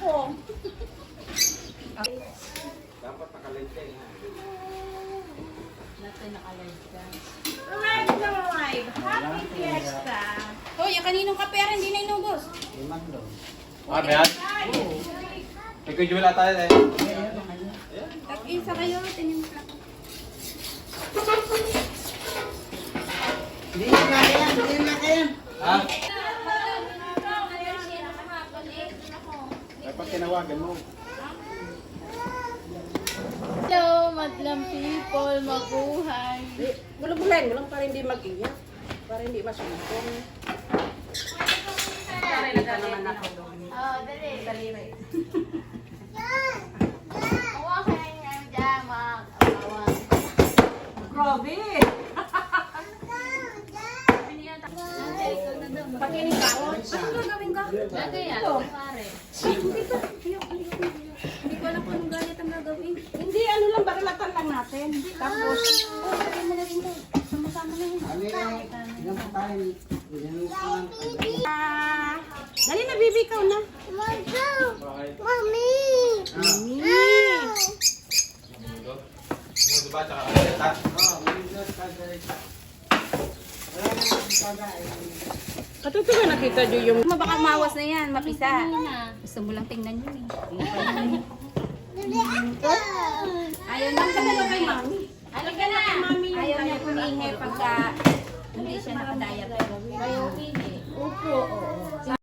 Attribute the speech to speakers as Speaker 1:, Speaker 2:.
Speaker 1: ako.
Speaker 2: Dapat nakalive ka na.
Speaker 1: Natin nakalive ka. Alright, live. Happy Fiesta.
Speaker 3: Hoy, yung kaninong kapera hindi na inubos.
Speaker 2: Limang daw. Ah, ba yan? Ikaw yung wala tayo eh.
Speaker 3: Tag-isa kayo, tinim ka.
Speaker 4: Hindi na kaya yan, hindi na kaya yan.
Speaker 2: Ha? Dapat tinawagan mo.
Speaker 3: Hello, madlang people, mabuhay.
Speaker 1: Bulong-bulong, bulong para hindi mag-iyak. Para hindi masumpong. Para naman ako doon.
Speaker 3: Oh, dali.
Speaker 1: Daliri.
Speaker 3: Hawakan nga dyan, mga kawawan.
Speaker 1: Grabe! Pakinig ako.
Speaker 3: Anong gagawin ka? Lagay yan, pare. Hindi ko alam kung anong galit ang gagawin.
Speaker 1: Hindi, ano lang, barilatan lang natin. Tapos,
Speaker 3: Lagay mo na rin daw. Sama-sama na yun.
Speaker 4: Ano yan? Ilan pa tayo? Ilan pa lang.
Speaker 1: dali na, baby, ikaw na.
Speaker 4: Mami!
Speaker 2: Ano ba? Tsaka kalita.
Speaker 4: Oo, minsan pa dahil. Wala na akong pagkain.
Speaker 1: Katuto ba nakita nyo yung...
Speaker 3: Baka mawas na yan, mapisa. Gusto mo lang tingnan yun eh. Ayaw niya
Speaker 1: Ano kay mami?
Speaker 3: Ano ka na? Ayaw niya humihingi pagka hindi siya nakadaya. Ayaw humihingi. Upo.